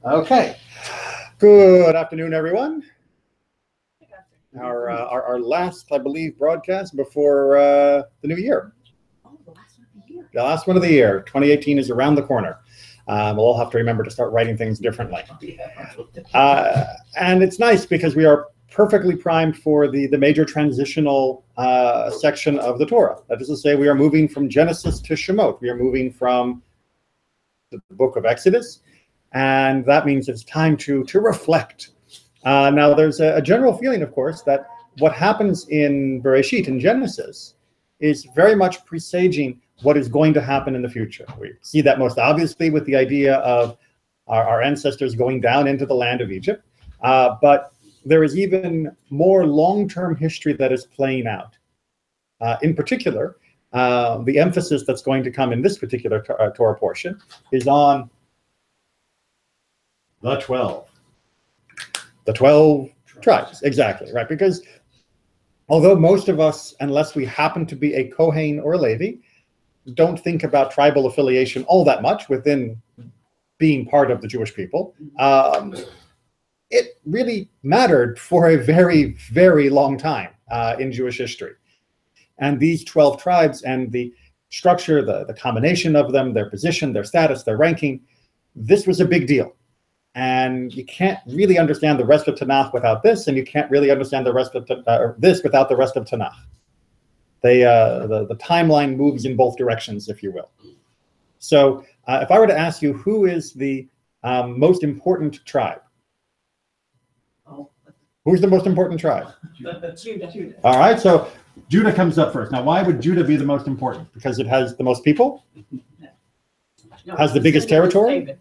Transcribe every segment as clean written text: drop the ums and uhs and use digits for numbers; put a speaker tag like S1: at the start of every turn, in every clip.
S1: Okay. Good afternoon, everyone. Our last, I believe, broadcast before the new year.
S2: Oh, the last one of the year.
S1: The last one of the year. 2018 is around the corner. We'll all have to remember to start writing things differently. And it's nice because we are perfectly primed for the major transitional section of the Torah. That is to say, we are moving from Genesis to Shemot. We are moving from the book of Exodus, and that means it's time to reflect. Now, there's a general feeling, of course, that what happens in Bereshit, in Genesis, is very much presaging what is going to happen in the future. We see that most obviously with the idea of our ancestors going down into the land of Egypt, but there is even more long-term history that is playing out. In particular, the emphasis that's going to come in this particular Torah portion is on the 12. The 12 tribes, exactly, right? Because although most of us, unless we happen to be a Kohen or a Levi, don't think about tribal affiliation all that much within being part of the Jewish people, it really mattered for a very, very long time in Jewish history. And these 12 tribes and the structure, the combination of them, their position, their status, their ranking, this was a big deal. And you can't really understand the rest of Tanakh without this, and you can't really understand the rest of this without the rest of Tanakh. The timeline moves in both directions, if you will. So if I were to ask you, who is the most important tribe?
S2: Oh.
S1: Who's the most important tribe?
S2: Judah.
S1: All right, so Judah comes up first. Now, why would Judah be the most important? Because it has the most people?
S2: No,
S1: has the biggest territory?
S2: David.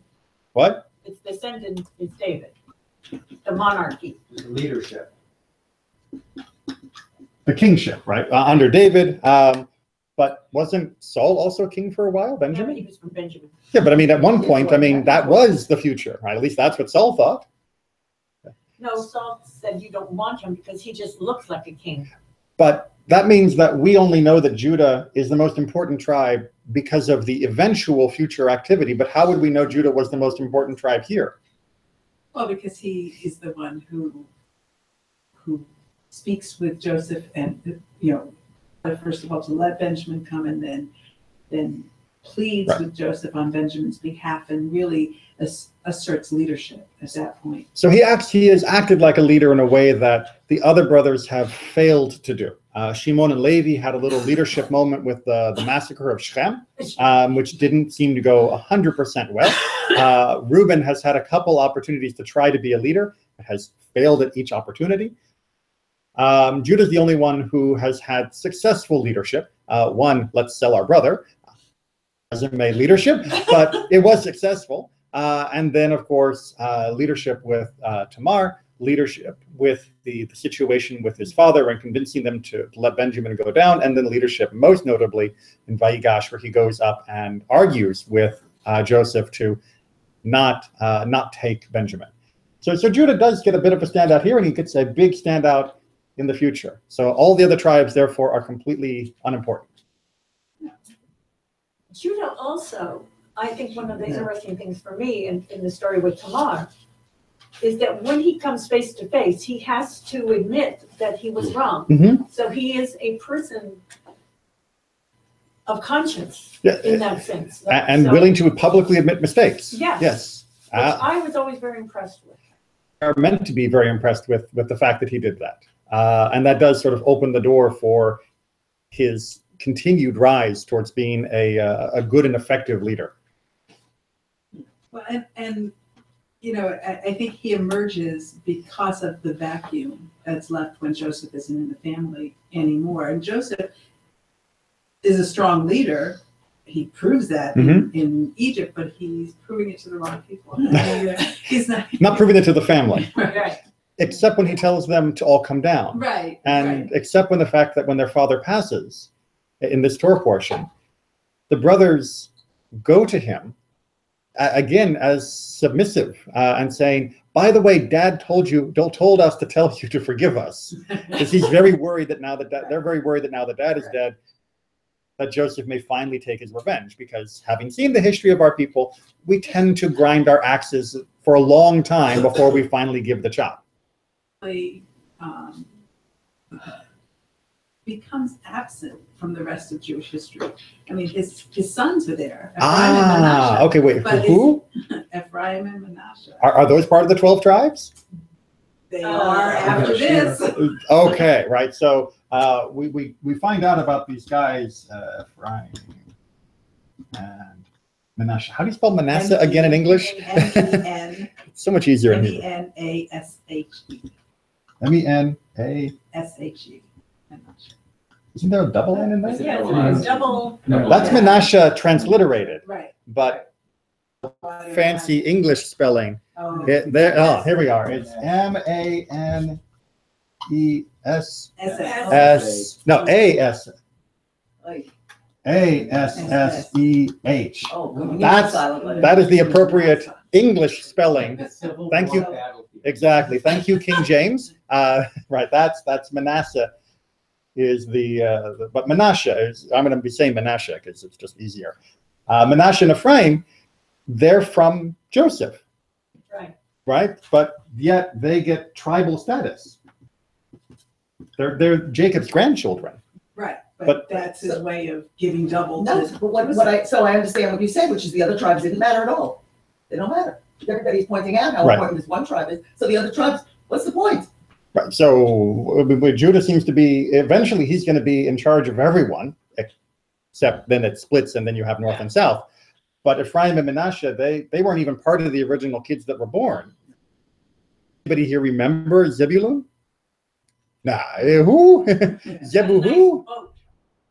S1: What?
S2: Its descendant is David. The monarchy.
S3: Leadership.
S1: The kingship, right? Under David. But wasn't Saul also king for a while, Benjamin?
S2: Yeah, he was from Benjamin.
S1: Yeah, but I mean, at one point, I mean, that was the future, right? At least that's what Saul thought.
S2: No, Saul said you don't want him because he just looks like a king.
S1: But that means that we only know that Judah is the most important tribe because of the eventual future activity. But how would we know Judah was the most important tribe here?
S4: Well, because he is the one who speaks with Joseph and, first of all, to let Benjamin come, and then pleads
S1: Right.
S4: with Joseph on Benjamin's behalf and really asserts leadership at that point.
S1: So he has acted like a leader in a way that the other brothers have failed to do. Shimon and Levi had a little leadership moment with the massacre of Shechem, which didn't seem to go 100% well. Reuben has had a couple opportunities to try to be a leader, but has failed at each opportunity. Judah's the only one who has had successful leadership. One, let's sell our brother, resume leadership, but it was successful. And then, of course, leadership with Tamar, leadership with the situation with his father and convincing them to let Benjamin go down, and then leadership, most notably in Vayechi, where he goes up and argues with Joseph to not take Benjamin. So Judah does get a bit of a standout here, and he gets a big standout in the future. So all the other tribes, therefore, are completely unimportant.
S2: Judah also, I think one of the interesting things for me in the story with Tamar is that when he comes face to face, he has to admit that he was wrong.
S1: Mm-hmm.
S2: So he is a person of conscience in that sense.
S1: And willing to publicly admit mistakes.
S2: Yes.
S1: Yes.
S2: Which I was always very impressed with.
S1: Are meant to be very impressed with the fact that he did that. And that does sort of open the door for his continued rise towards being a good and effective leader.
S4: Well, and I think he emerges because of the vacuum that's left when Joseph isn't in the family anymore. And Joseph is a strong leader. He proves that in Egypt, but he's proving it to the wrong people. He's
S1: not proving it to the family.
S2: Right.
S1: Except when he tells them to all come down.
S4: Right.
S1: And except when the fact that when their father passes in this Torah portion, the brothers go to him again as submissive and saying, by the way, Dad told us to tell you to forgive us, because he's very worried that now that they're very worried that now that Dad is dead, that Joseph may finally take his revenge. Because having seen the history of our people, we tend to grind our axes for a long time before we finally give the chop.
S4: Um, becomes absent from the rest of Jewish history. I mean, his sons are there. Ephraim and Manasseh,
S1: Okay, wait,
S4: but
S1: who?
S4: Ephraim and Manasseh.
S1: Are those part of the 12 tribes?
S4: They are after this.
S1: Okay, right. So we find out about these guys, Ephraim and Manasseh. How do you spell Manasseh again in English?
S4: M-E-N.
S1: It's so much easier in Hebrew.
S4: M-E-N-A-S-H-E.
S1: M-E-N-A-S-H-E. Isn't there a double N in there?
S2: Yeah, it's double.
S1: That's Manasseh transliterated.
S4: Right.
S1: But fancy English spelling.
S4: Oh,
S1: Here we are. It's M-A-N-E-S-S. No, A-S. A-S-S-E-H. That is the appropriate English spelling. Thank you. Exactly. Thank you, King James. Right. That's Manasseh. But Manasseh is, I'm going to be saying Manasseh because it's just easier. Manasseh and Ephraim, they're from Joseph. Right? But yet they get tribal status. They're Jacob's grandchildren.
S4: right.
S1: But-
S4: But that's his way of giving double
S3: No,
S4: to.
S3: but so I understand what you said, which is the other tribes didn't matter at all. They don't matter. Everybody's pointing out how
S1: Right.
S3: important this one tribe is. So the other tribes, what's the point?
S1: Right. So Judah seems to be, eventually he's going to be in charge of everyone, except then it splits and then you have north and south. But Ephraim and Manasseh, they weren't even part of the original kids that were born. Anybody here remember Zebulun? Nah, who? Zebu who?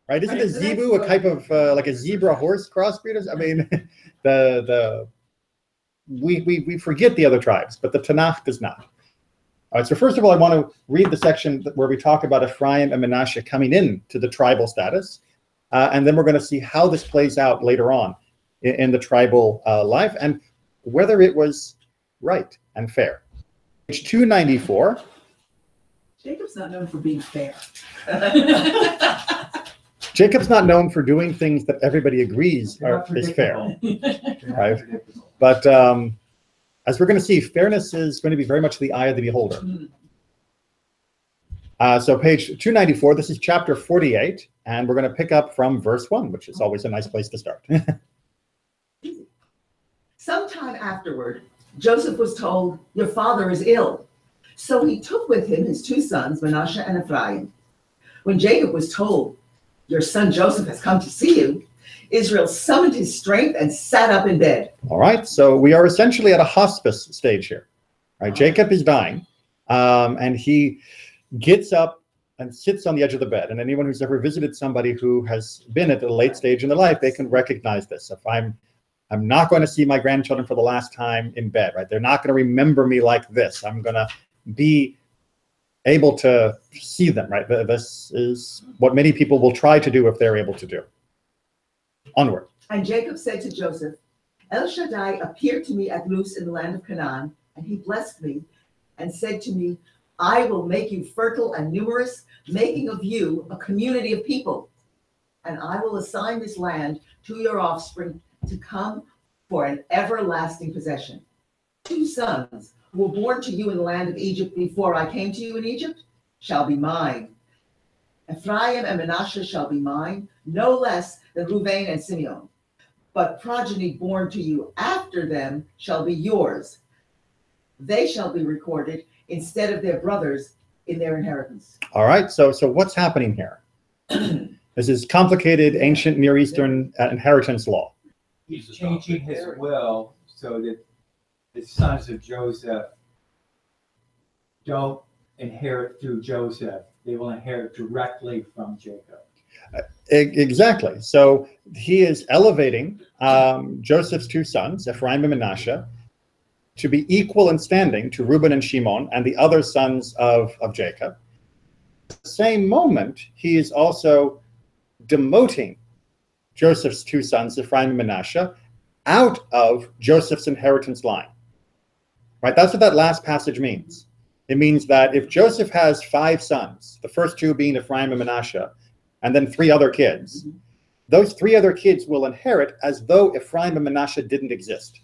S1: Right? Isn't a zebu a type of like a zebra horse crossbreed? I mean, we forget the other tribes, but the Tanakh does not. All right, so first of all, I want to read the section where we talk about Ephraim and Manasseh coming in to the tribal status, and then we're going to see how this plays out later on in the tribal life and whether it was right and fair. Page 294.
S4: Jacob's not known for being fair.
S1: Jacob's not known for doing things that everybody agrees is fair, right? But as we're going to see, fairness is going to be very much the eye of the beholder. So page 294, this is chapter 48, and we're going to pick up from verse 1, which is always a nice place to start.
S3: Sometime afterward, Joseph was told, "Your father is ill." So he took with him his two sons, Manasseh and Ephraim. When Jacob was told, "Your son Joseph has come to see you," Israel summoned his strength and sat up in bed.
S1: All right, so we are essentially at a hospice stage here. All right, Jacob is dying, and he gets up and sits on the edge of the bed. And anyone who's ever visited somebody who has been at a late stage in their life, they can recognize this. If I'm not going to see my grandchildren for the last time in bed, right? They're not going to remember me like this. I'm going to be able to see them, right? This is what many people will try to do if they're able to do. Onward.
S3: And Jacob said to Joseph, "El Shaddai appeared to me at Luz in the land of Canaan, and he blessed me and said to me, 'I will make you fertile and numerous, making of you a community of people. And I will assign this land to your offspring to come for an everlasting possession. 2 sons who were born to you in the land of Egypt before I came to you in Egypt shall be mine. Ephraim and Manasseh shall be mine, no less than Reuben and Simeon. But progeny born to you after them shall be yours. They shall be recorded instead of their brothers in their inheritance.'"
S1: All right, so what's happening here? This is complicated ancient Near Eastern inheritance law.
S5: He's changing his will so that the sons of Joseph don't inherit through Joseph. They will inherit directly from Jacob.
S1: Exactly. So he is elevating Joseph's 2 sons, Ephraim and Manasseh, to be equal in standing to Reuben and Shimon and the other sons of Jacob. At the same moment, he is also demoting Joseph's 2 sons, Ephraim and Manasseh, out of Joseph's inheritance line. Right? That's what that last passage means. It means that if Joseph has 5 sons, the first 2 being Ephraim and Manasseh, and then 3 other kids, those 3 other kids will inherit as though Ephraim and Manasseh didn't exist.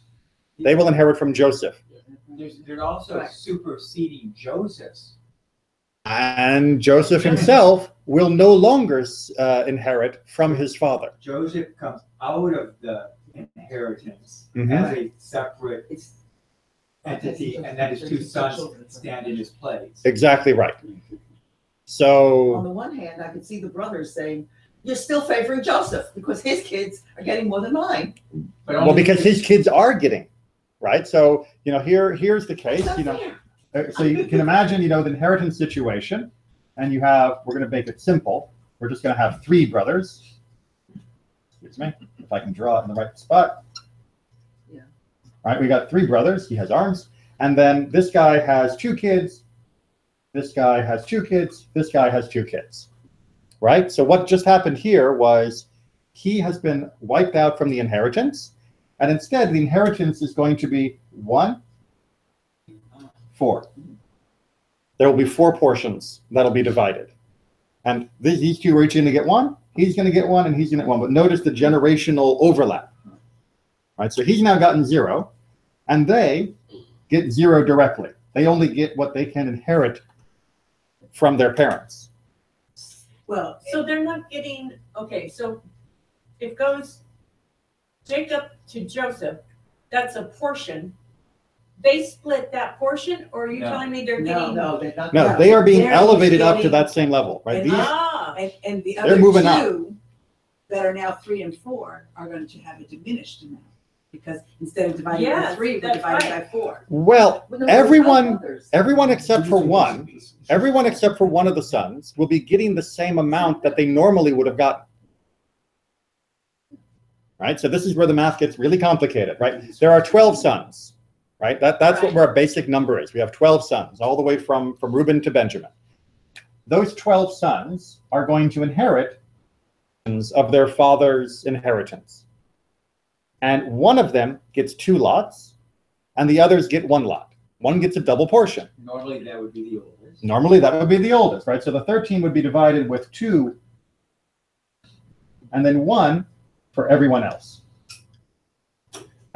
S1: They will inherit from Joseph.
S5: There's also
S3: Right.
S5: superseding Joseph's.
S1: And Joseph himself will no longer inherit from his father.
S5: Joseph comes out of the inheritance
S1: Mhm.
S5: as a separate
S3: It's
S5: entity, and then his two sons stand in his place.
S1: Exactly right.
S3: on
S1: So,
S3: the one hand, I could see the brothers saying, "You're still favoring Joseph because his kids are getting more than mine."
S5: But
S1: well,
S5: only
S1: because his kids are getting, right? So, here's the case,
S3: It's not fair.
S1: So you can imagine, the inheritance situation, and we're going to make it simple. We're just going to have 3 brothers. Excuse me, if I can draw it in the right spot.
S3: Yeah.
S1: All right, we got 3 brothers. He has arms. And then this guy has 2 kids. This guy has 2 kids. This guy has 2 kids. Right? So what just happened here was he has been wiped out from the inheritance. And instead, the inheritance is going to be 1, 4. There will be 4 portions that'll be divided. And these 2 are each going to get 1. He's going to get 1, and he's going to get 1. But notice the generational overlap. Right? So he's now gotten 0, and they get 0 directly. They only get what they can inherit from their parents.
S4: Well,
S2: So they're not getting, okay, so it goes Jacob to Joseph, that's a portion. They split that portion, or are you
S5: No.
S2: telling me they're
S3: No,
S2: getting?
S3: no, they're not.
S1: No, they are being
S4: They're
S1: elevated up to
S4: getting-
S1: that same level. Right?
S4: and
S1: These,
S2: Ah,
S4: and the
S1: They're
S4: other
S1: moving up.
S4: 2 that are now 3 and 4 are going to have a diminished amount. Because instead of dividing by
S2: Yes,
S4: 3, we're
S2: that's
S4: dividing
S2: right.
S4: by 4.
S1: well,
S3: Well, no, they're
S1: everyone
S3: not brothers.
S1: everyone except for one of the sons will be getting the same amount that they normally would have gotten. Right? So this is where the math gets really complicated, right? There are 12 sons, right? That's what our basic number is. We have 12 sons, all the way from Reuben to Benjamin. Those 12 sons are going to inherit of their father's inheritance. And one of them gets 2 lots, and the others get 1 lot. One gets a double portion.
S5: normally that would be the oldest.
S1: Normally that would be the oldest, right? So the 13 would be divided with 2, and then 1 for everyone else.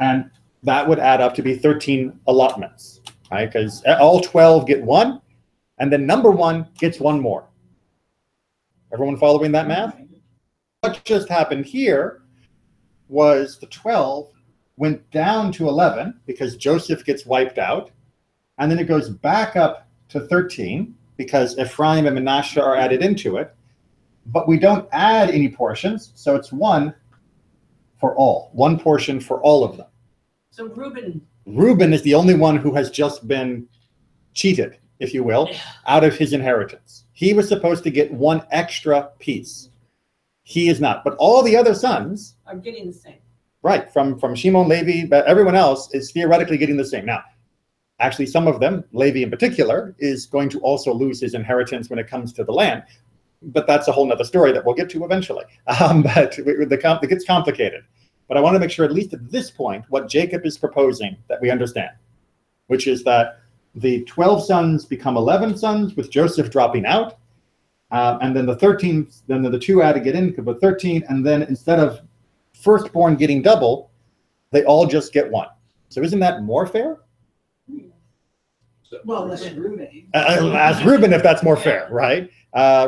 S1: And that would add up to be 13 allotments, right? Because all 12 get 1, and then number 1 gets 1 more. Everyone following that math? What just happened here was the 12 went down to 11 because Joseph gets wiped out, and then it goes back up to 13 because Ephraim and Manasseh are added into it, but we don't add any portions, so it's 1 for all, 1 portion for all of them.
S2: so
S1: Reuben is the only one who has just been cheated, if you will, out of his inheritance. He was supposed to get 1 extra piece. He is not, but all the other sons,
S2: are getting the same.
S1: right, from Shimon, Levi, but everyone else is theoretically getting the same. Now, actually, some of them, Levi in particular, is going to also lose his inheritance when it comes to the land. But that's a whole nother story that we'll get to eventually. But it gets complicated. But I want to make sure, at least at this point, what Jacob is proposing that we understand, which is that the 12 sons become 11 sons, with Joseph dropping out. And then the 13, then the 2 add to get in, with 13. And then instead of firstborn getting double, they all just get 1. So isn't that more fair?
S4: Well, unless you're Reuben.
S1: Ask Reuben if that's more fair, right?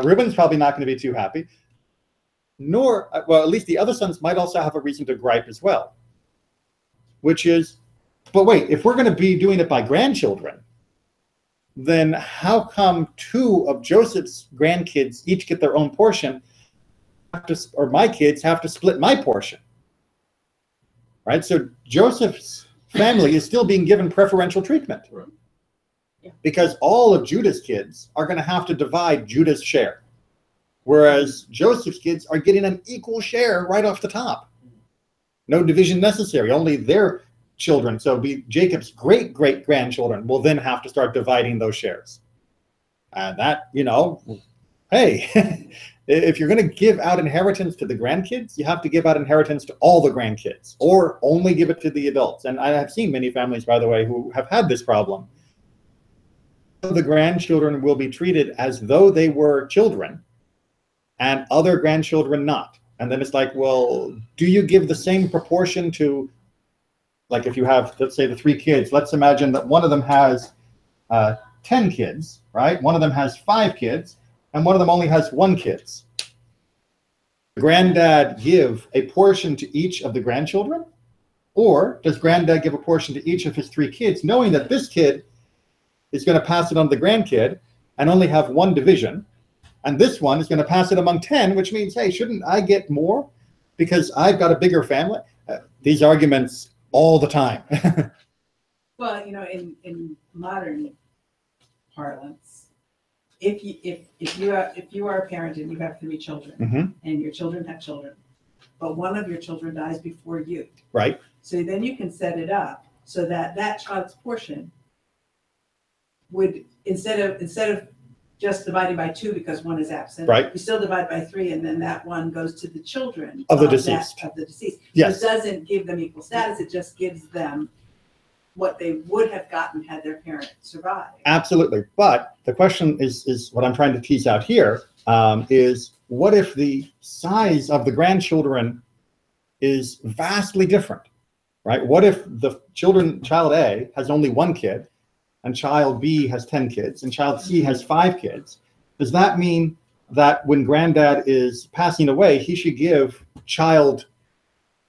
S1: Reuben's probably not going to be too happy. Nor, well, at least the other sons might also have a reason to gripe as well, which is, but wait, if we're going to be doing it by grandchildren, then how come 2 of Joseph's grandkids each get their own portion, or my kids have to split my portion, right? So Joseph's family is still being given preferential treatment.
S5: Right.
S1: Because all of Judah's kids are going to have to divide Judah's share, whereas Joseph's kids are getting an equal share right off the top. No division necessary, only their children, so be Jacob's great-great-grandchildren, will then have to start dividing those shares. And that, hey, if you're going to give out inheritance to the grandkids, you have to give out inheritance to all the grandkids, or only give it to the adults. And I have seen many families, by the way, who have had this problem. The grandchildren will be treated as though they were children, and other grandchildren not. And then it's like, well, do you give the same proportion to Like if you have, let's say, the 3 kids, let's imagine that one of them has 10 kids, right? One of them has 5 kids, and one of them only has 1 kid. Granddad give a portion to each of the grandchildren? Or does granddad give a portion to each of his 3 kids, knowing that this kid is going to pass it on to the grandkid and only have 1 division, and this one is going to pass it among 10, which means, hey, shouldn't I get more because I've got a bigger family? These arguments all the time.
S4: Well, in modern parlance, if you are a parent and you have 3 children, and your children have children, but one of your children dies before you,
S1: Right.
S4: So then you can set it up so that that child's portion would, instead of just dividing by 2 because one is absent,
S1: Right.
S4: you still divide by 3, and then that one goes to the children
S1: Of the deceased.
S4: Of the deceased.
S1: Yes.
S4: So it doesn't give them equal status. It just gives them what they would have gotten had their parent survived.
S1: Absolutely. But the question is what I'm trying to tease out here, is what if the size of the grandchildren is vastly different, right? What if the child A has only 1 kid, and child B has 10 kids, and child C has 5 kids? Does that mean that when granddad is passing away, he should give child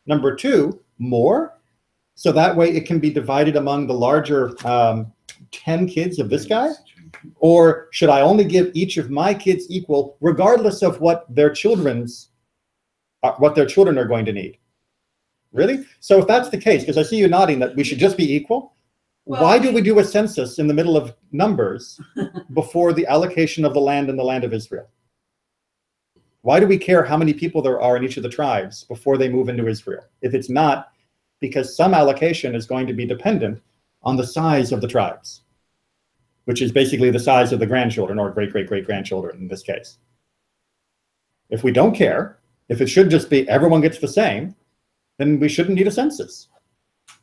S1: number 2 more? So that way it can be divided among the larger 10 kids of this guy? Or should I only give each of my kids equal, regardless of what their children are going to need? Really? So if that's the case, because I see you nodding that we should just be equal,
S4: Well,
S1: why do we do a census in the middle of Numbers before the allocation of the land in the land of Israel? Why do we care how many people there are in each of the tribes before they move into Israel? If it's not because some allocation is going to be dependent on the size of the tribes, which is basically the size of the grandchildren or great-great-great-grandchildren in this case. If we don't care, if it should just be everyone gets the same, then we shouldn't need a census,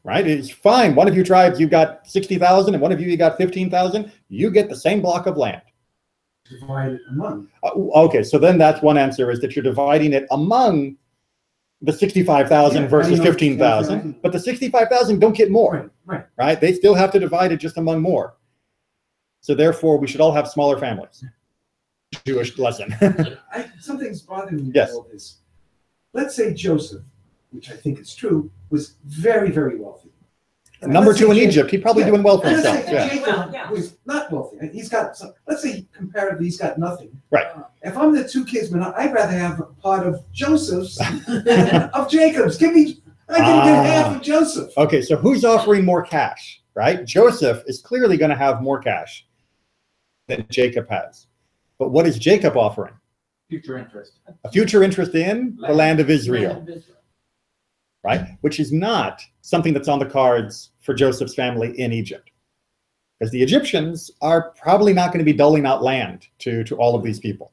S1: right? It's fine. One of you tribes, you got 60,000, and one of you got 15,000. You get the same block of land.
S6: Divided among.
S1: Okay, so then that's one answer, is that you're dividing it among the 65,000 versus 15,000, but the 65,000 don't get more, right? They still have to divide it just among more. So therefore, we should all have smaller families. Jewish lesson.
S6: Something's bothering me
S1: Yes.
S6: with all this. Let's say Joseph, which I think is true, was very, very wealthy. And
S1: Number
S6: let's
S1: 2 in
S6: say
S1: Egypt, he's probably doing well for
S6: Let's
S1: himself.
S6: say
S1: Yeah.
S6: Jacob
S2: Well, yeah.
S6: was not wealthy. And he's got some, let's say comparatively he's got nothing.
S1: Right.
S6: If I'm the 2 kids, man, I'd rather have a part of Joseph's than of Jacob's. I can get half of Joseph.
S1: Okay, so who's offering more cash, right? Joseph is clearly going to have more cash than Jacob has. But what is Jacob offering?
S5: Future interest.
S1: A future interest in the land of Israel,
S2: Land of Israel.
S1: right? Which is not something that's on the cards for Joseph's family in Egypt. Because the Egyptians are probably not going to be doling out land to all of these people.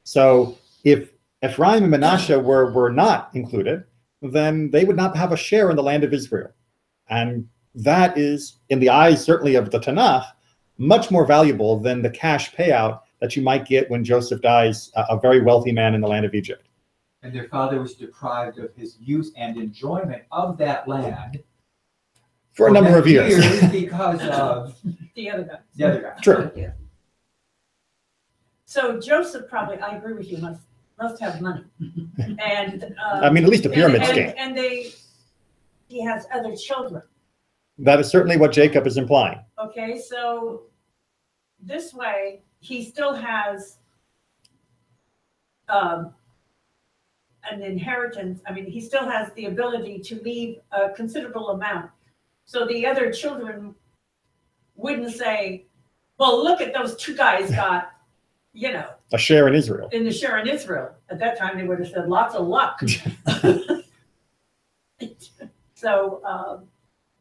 S1: So if Ephraim and Manasseh were not included, then they would not have a share in the land of Israel. And that is, in the eyes certainly of the Tanakh, much more valuable than the cash payout that you might get when Joseph dies, a very wealthy man in the land of Egypt.
S5: And their father was deprived of his use and enjoyment of that land
S1: For a number of years.
S5: because of
S2: The other guy.
S5: the other guy.
S1: True.
S2: Yeah. So Joseph probably, I agree with you, must have money. And.
S1: I mean, at least a pyramid scheme.
S2: And he has other children.
S1: That is certainly what Jacob is implying.
S2: Okay, so this way, he still has an inheritance. I mean, he still has the ability to leave a considerable amount. So the other children wouldn't say, well, look at those 2 guys got,
S1: A share in Israel.
S2: in the share in Israel. At that time, they would have said, lots of luck. So,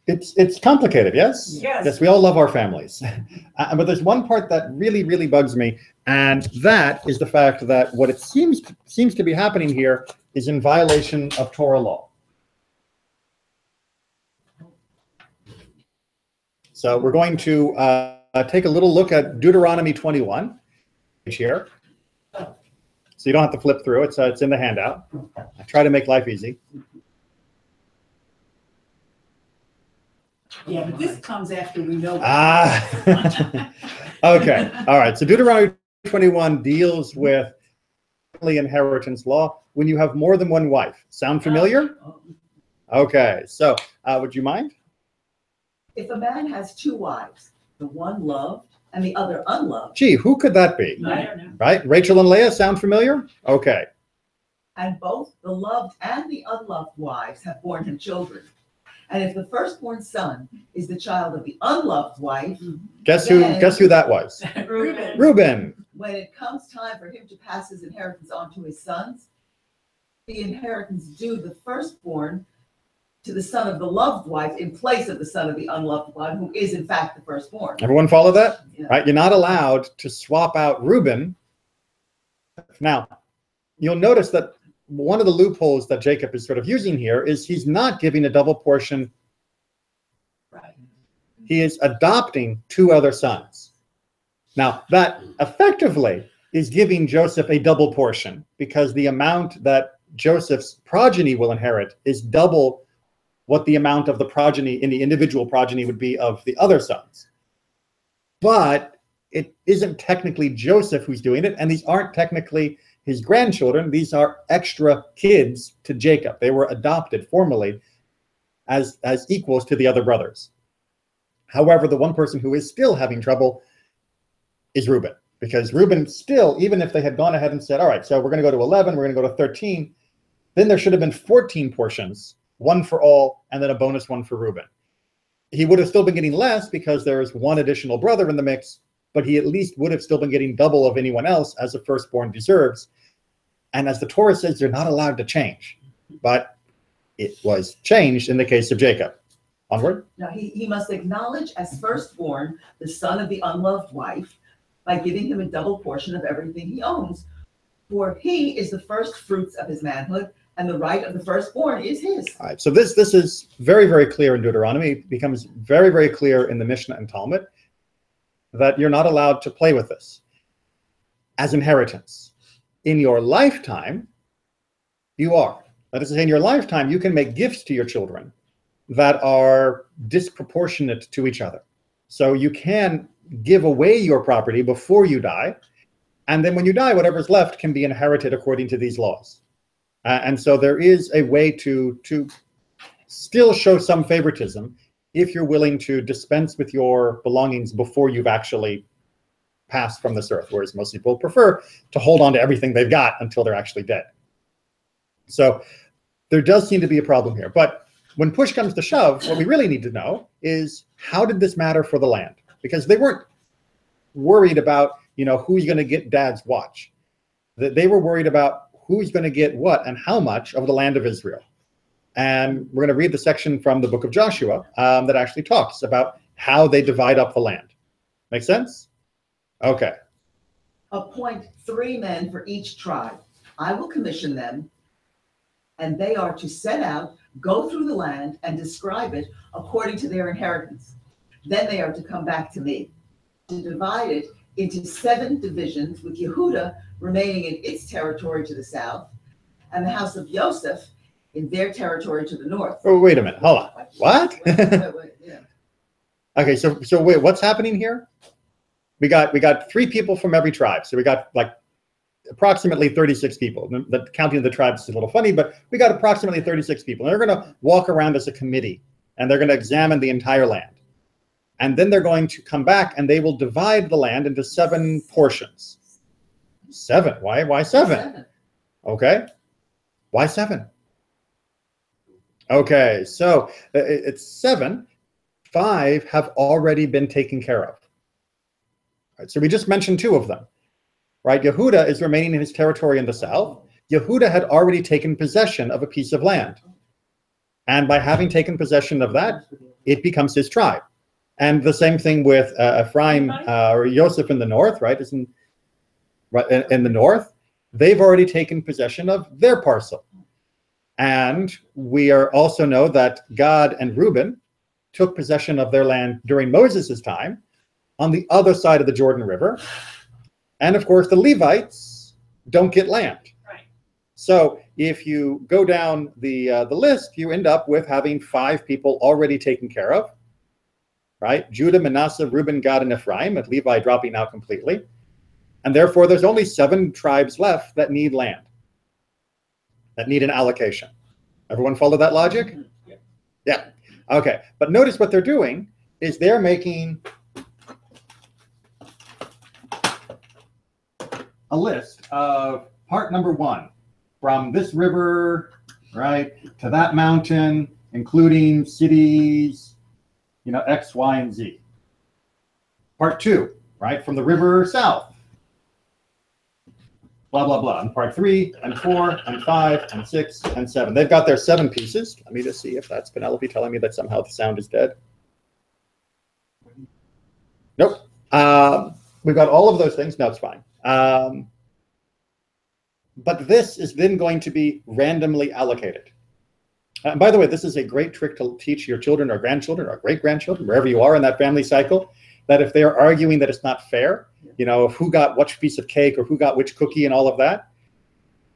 S1: It's complicated, yes?
S2: Yes.
S1: Yes, we all love our families. But there's one part that really, really bugs me, and that is the fact that what it seems to be happening here is in violation of Torah law. So we're going to take a little look at Deuteronomy 21 here. So you don't have to flip through. It's in the handout. I try to make life easy.
S4: Yeah, but this comes after we know.
S1: Ah, okay, all right. So Deuteronomy 21 deals with family inheritance law when you have more than one wife. Sound familiar? Okay, so would you mind?
S3: If a man has two wives, the one loved and the other unloved,
S1: Gee, who could that be?
S2: I don't know.
S1: Right? Rachel and Leah sound familiar? Okay.
S3: and both the loved and the unloved wives have borne him children, and if the firstborn son is the child of the unloved wife,
S1: Guess who that was?
S2: Reuben.
S1: Reuben.
S3: when it comes time for him to pass his inheritance on to his sons, the inheritance due the firstborn to the son of the loved wife in place of the son of the unloved one, who is in fact the firstborn.
S1: Everyone follow that?
S3: Yeah.
S1: Right? You're not allowed to swap out Reuben. Now, you'll notice that one of the loopholes that Jacob is sort of using here is he's not giving a double portion.
S3: Right.
S1: He is adopting two other sons. Now, that effectively is giving Joseph a double portion because the amount that Joseph's progeny will inherit is double what the amount of the progeny in the individual progeny would be of the other sons. But it isn't technically Joseph who's doing it, and these aren't technically his grandchildren. These are extra kids to Jacob. They were adopted formally as equals to the other brothers. However, the one person who is still having trouble is Reuben, because Reuben still, even if they had gone ahead and said, all right, so we're going to go to 11, we're going to go to 13, then there should have been 14 portions, one for all, and then a bonus one for Reuben. He would have still been getting less because there is one additional brother in the mix, but he at least would have still been getting double of anyone else as a firstborn deserves. And as the Torah says, they're not allowed to change. But it was changed in the case of Jacob. Onward.
S3: Now he must acknowledge as firstborn the son of the unloved wife by giving him a double portion of everything he owns. For he is the first fruits of his manhood, and the right of the firstborn is his.
S1: All right, so this is very, very clear in Deuteronomy. It becomes very, very clear in the Mishnah and Talmud that you're not allowed to play with this as inheritance. In your lifetime, you are. That is to say, in your lifetime, you can make gifts to your children that are disproportionate to each other. So you can give away your property before you die, and then when you die, whatever's left can be inherited according to these laws. And so there is a way to still show some favoritism if you're willing to dispense with your belongings before you've actually passed from this earth, whereas most people prefer to hold on to everything they've got until they're actually dead. So there does seem to be a problem here. But when push comes to shove, what we really need to know is, how did this matter for the land? Because they weren't worried about, who's going to get dad's watch. They were worried about who's going to get what and how much of the land of Israel. And we're going to read the section from the book of Joshua that actually talks about how they divide up the land. Make sense? Okay.
S3: Appoint 3 men for each tribe. I will commission them, and they are to set out, go through the land, and describe it according to their inheritance. Then they are to come back to me, to divide it into 7 divisions, with Yehuda remaining in its territory to the south, and the house of Joseph in their territory to the north.
S1: Oh, wait a minute. Hold on. What?
S3: Wait, yeah.
S1: Okay, so wait, what's happening here? We got 3 people from every tribe. So we got like approximately 36 people. The counting of the tribes is a little funny, but we got approximately 36 people. And they're going to walk around as a committee, and they're going to examine the entire land. And then they're going to come back, and they will divide the land into 7 portions. 7? Why 7? Okay. Why 7? Okay, so it's 7. 5 have already been taken care of. All right, so we just mentioned 2 of them. Right? Yehuda is remaining in his territory in the south. Yehuda had already taken possession of a piece of land. And by having taken possession of that, it becomes his tribe. And the same thing with Ephraim or Joseph in the north, right? In the north, they've already taken possession of their parcel. And we also know that Gad and Reuben took possession of their land during Moses' time on the other side of the Jordan River. And of course, the Levites don't get land.
S2: Right.
S1: So if you go down the list, you end up with having 5 people already taken care of. right? Judah, Manasseh, Reuben, Gad, and Ephraim, with Levi dropping out completely. And therefore, there's only 7 tribes left that need land, that need an allocation. Everyone follow that logic? Yeah. Okay. But notice what they're doing is they're making a list of part number 1 from this river, right, to that mountain, including cities, you know, X, Y, and Z. Part 2, right, from the river south, blah, blah, blah. And part 3 and 4 and 5 and 6 and 7. They've got their 7 pieces. Let me just see if that's Penelope telling me that somehow the sound is dead. Nope. We've got all of those things. No, it's fine. But this is then going to be randomly allocated. And by the way, this is a great trick to teach your children or grandchildren or great-grandchildren, wherever you are in that family cycle, that if they're arguing that it's not fair, you know, who got which piece of cake or who got which cookie and all of that,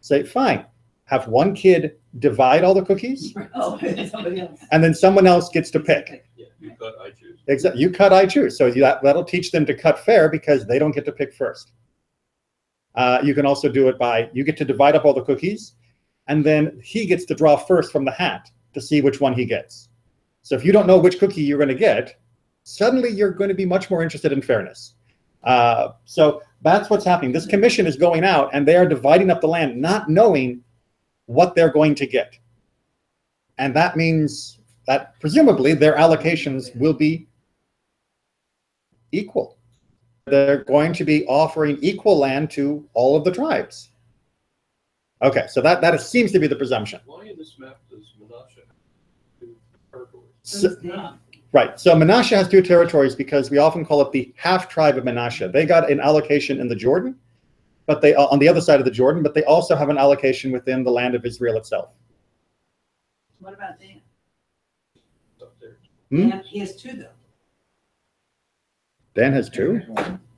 S1: say, fine, have one kid divide all the cookies,
S3: Oh, somebody else.
S1: and then someone else gets to pick.
S7: Yeah, you cut, I choose.
S1: Exactly. You cut, I choose. So that'll teach them to cut fair because they don't get to pick first. You can also do it by, you get to divide up all the cookies, and then he gets to draw first from the hat to see which one he gets. So if you don't know which cookie you're going to get, suddenly you're going to be much more interested in fairness. So that's what's happening. This commission is going out, and they are dividing up the land, not knowing what they're going to get. And that means that presumably their allocations will be equal. They're going to be offering equal land to all of the tribes. Okay, so that seems to be the presumption.
S7: Why in this map does Manasseh have 2 territories?
S1: So, right, so Manasseh has 2 territories because we often call it the half tribe of Manasseh. They got an allocation in the Jordan, but they on the other side of the Jordan, but they also have an allocation within the land of Israel itself.
S4: What about Dan?
S7: Up there.
S4: Dan, he has 2 though.
S1: Dan has 2.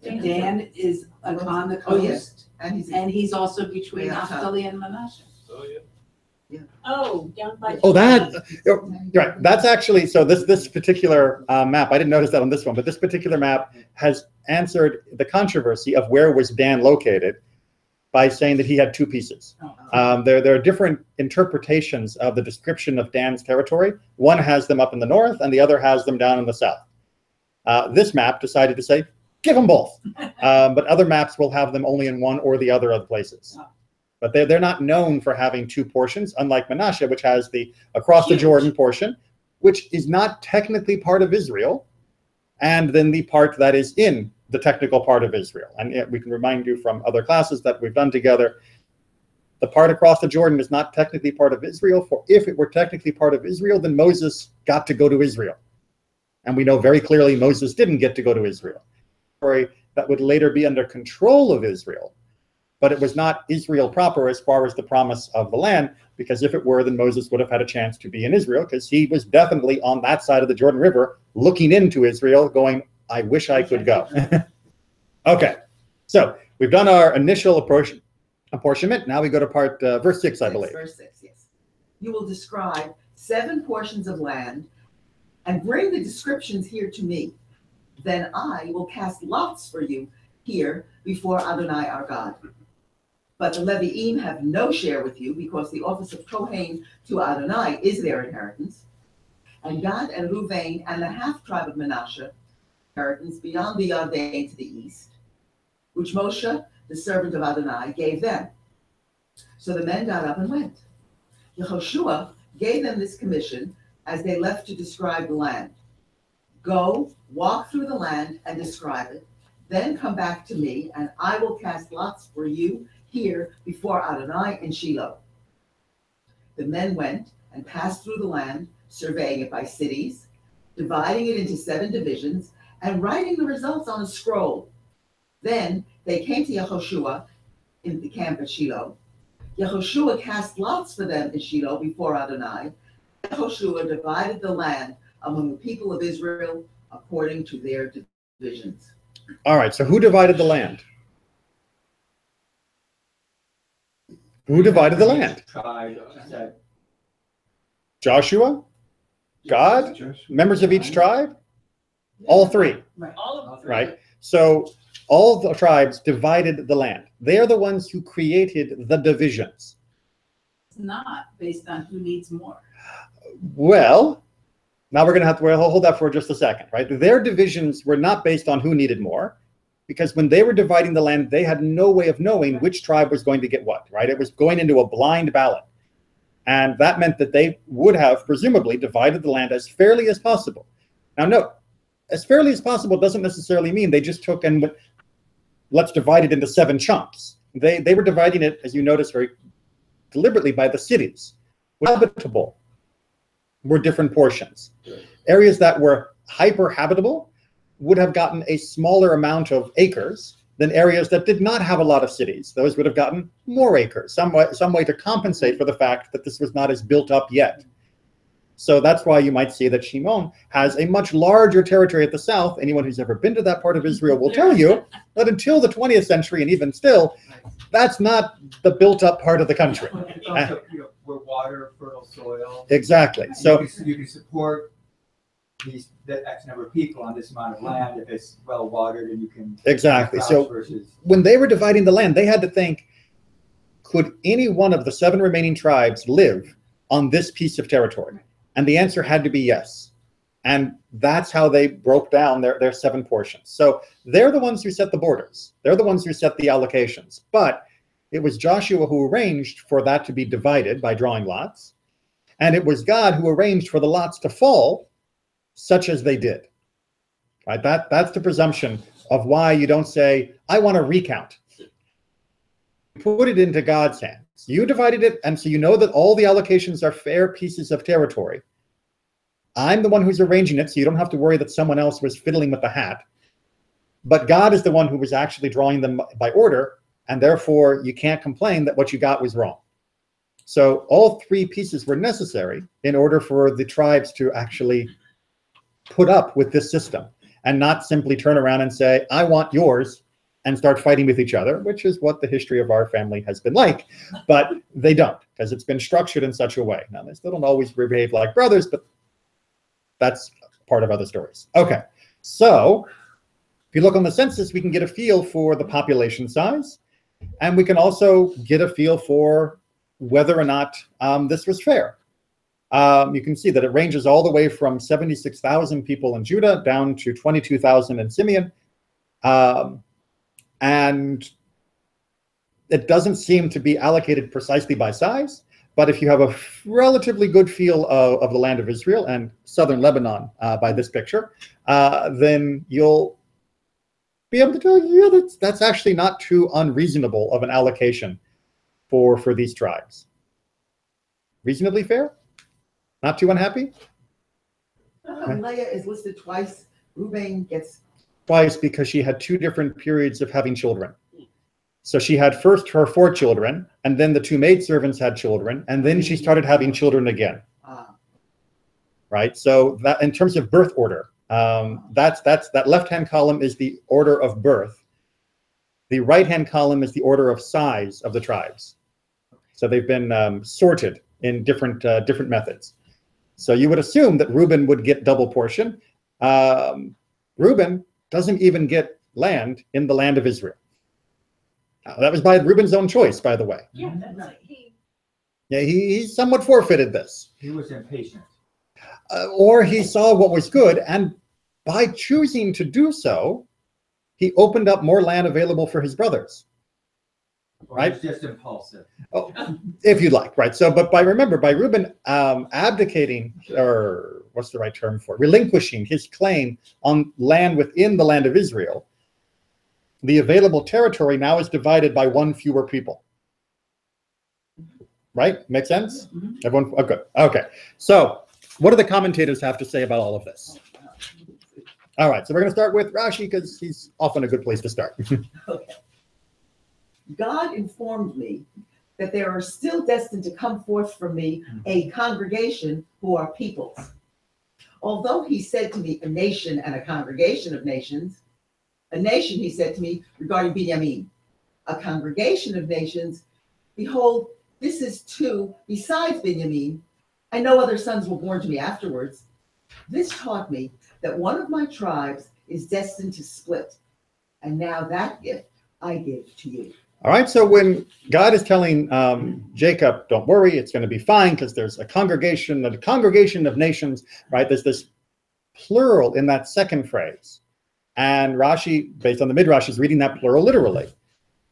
S4: Dan is on the
S3: Oh, yes.
S4: coast,
S3: And he's
S4: also between
S3: Yeah.
S4: Naphtali and Manasseh.
S7: Oh, yeah.
S2: Oh, down by.
S1: Oh, that, right. That's actually, so this particular map, I didn't notice that on this one, but this particular map has answered the controversy of where was Dan located by saying that he had 2 pieces. There are different interpretations of the description of Dan's territory. One has them up in the north and the other has them down in the south. This map decided to say, give them both. But other maps will have them only in one or the other of the places. But they're not known for having 2 portions, unlike Manasseh, which has the across the Jordan portion, which is not technically part of Israel, and then the part that is in the technical part of Israel. And we can remind you from other classes that we've done together, the part across the Jordan is not technically part of Israel, for if it were technically part of Israel, then Moses got to go to Israel. And we know very clearly Moses didn't get to go to Israel. That would later be under control of Israel, but it was not Israel proper as far as the promise of the land, because if it were, then Moses would have had a chance to be in Israel, because he was definitely on that side of the Jordan River looking into Israel going, I wish I could go. Okay, so we've done our initial apportionment. Now we go to part verse 6, I believe.
S3: Verse 6, yes. You will describe 7 portions of land and bring the descriptions here to me. Then I will cast lots for you here before Adonai our God. But the Levi'im have no share with you, because the office of Kohen to Adonai is their inheritance. And Gad and Reuven and the half tribe of Manasseh, inheritance beyond the Yarden to the east, which Moshe, the servant of Adonai, gave them. So the men got up and went. Yehoshua gave them this commission as they left to describe the land. Go, walk through the land and describe it. Then come back to me, and I will cast lots for you here before Adonai in Shiloh. The men went and passed through the land, surveying it by cities, dividing it into 7 divisions, and writing the results on a scroll. Then they came to Yehoshua in the camp at Shiloh. Yehoshua cast lots for them in Shiloh before Adonai. Yehoshua divided the land among the people of Israel according to their divisions.
S1: All right, so who divided the land? Who divided the land?
S5: Tribe said,
S1: Joshua? God? Members of each tribe? All three,
S2: All of them.
S1: right? So all the tribes divided the land. They're the ones who created the divisions.
S4: It's not based on who needs more.
S1: Well, now we're going to have to hold that for just a second, right? Their divisions were not based on who needed more, because when they were dividing the land, they had no way of knowing which tribe was going to get what, right? It was going into a blind ballot. And that meant that they would have presumably divided the land as fairly as possible. Now, note, as fairly as possible doesn't necessarily mean they just took and went, let's divide it into 7 chunks. They were dividing it, as you notice, very deliberately by the cities. Habitable were different portions. Areas that were hyper-habitable would have gotten a smaller amount of acres than areas that did not have a lot of cities. Those would have gotten more acres, some way to compensate for the fact that this was not as built up yet. So that's why you might see that Shimon has a much larger territory at the south. Anyone who's ever been to that part of Israel will tell you that until the 20th century, and even still, that's not the built up part of the country.
S5: It's also, where water, fertile soil.
S1: Exactly. So
S5: you can support that X number of people on this amount of land if it's well watered, and you can.
S1: Exactly. So when they were dividing the land, they had to think, could any one of the 7 remaining tribes live on this piece of territory? And the answer had to be yes. And that's how they broke down their 7 portions. So they're the ones who set the borders. They're the ones who set the allocations. But it was Joshua who arranged for that to be divided by drawing lots. And it was God who arranged for the lots to fall such as they did. Right? That's the presumption of why you don't say, I want to recount. Put it into God's hands. You divided it, and so you know that all the allocations are fair pieces of territory. I'm the one who's arranging it, so you don't have to worry that someone else was fiddling with the hat. But God is the one who was actually drawing them by order, and therefore you can't complain that what you got was wrong. So all 3 pieces were necessary in order for the tribes to actually put up with this system and not simply turn around and say, I want yours, and start fighting with each other, which is what the history of our family has been like. But they don't, because it's been structured in such a way. Now, they still don't always behave like brothers, but that's part of other stories. Okay, so if you look on the census, we can get a feel for the population size, and we can also get a feel for whether or not this was fair. You can see that it ranges all the way from 76,000 people in Judah down to 22,000 in Simeon. And it doesn't seem to be allocated precisely by size, but if you have a relatively good feel of the land of Israel and southern Lebanon by this picture, then you'll be able to tell, yeah, that's actually not too unreasonable of an allocation for these tribes. Reasonably fair? Not too unhappy?
S3: Leah is listed twice. Reuben gets
S1: twice because she had 2 different periods of having children. So she had first her 4 children, and then the 2 maidservants had children, and then she started having children again. Right? So that in terms of birth order, that left-hand column is the order of birth. The right-hand column is the order of size of the tribes. So they've been sorted in different methods. So you would assume that Reuben would get double portion. Reuben doesn't even get land in the land of Israel. That was by Reuben's own choice, by the way.
S2: Yeah, that's like
S1: he somewhat forfeited this.
S5: He was impatient.
S1: Or he saw what was good, and by choosing to do so, he opened up more land available for his brothers.
S5: Or
S1: Right?
S5: he's just impulsive.
S1: Oh, if you'd like, right? So, but by Reuben abdicating, or what's the right term for it? Relinquishing his claim on land within the land of Israel, the available territory now is divided by 1 fewer people. Right? Make sense? Everyone? Oh, good. Okay. So, what do the commentators have to say about all of this? All right. So we're going to start with Rashi because he's often a good place to start.
S3: Okay. God informed me that there are still destined to come forth from me a congregation who are peoples. Although he said to me, a nation and a congregation of nations, a nation, he said to me, regarding Binyamin, a congregation of nations, behold, this is 2 besides Binyamin, and no other sons were born to me afterwards. This taught me that one of my tribes is destined to split. And now that gift I give to you.
S1: All right, so when God is telling Jacob, don't worry, it's going to be fine because there's a congregation of nations, right? There's this plural in that second phrase. And Rashi, based on the Midrash, is reading that plural literally,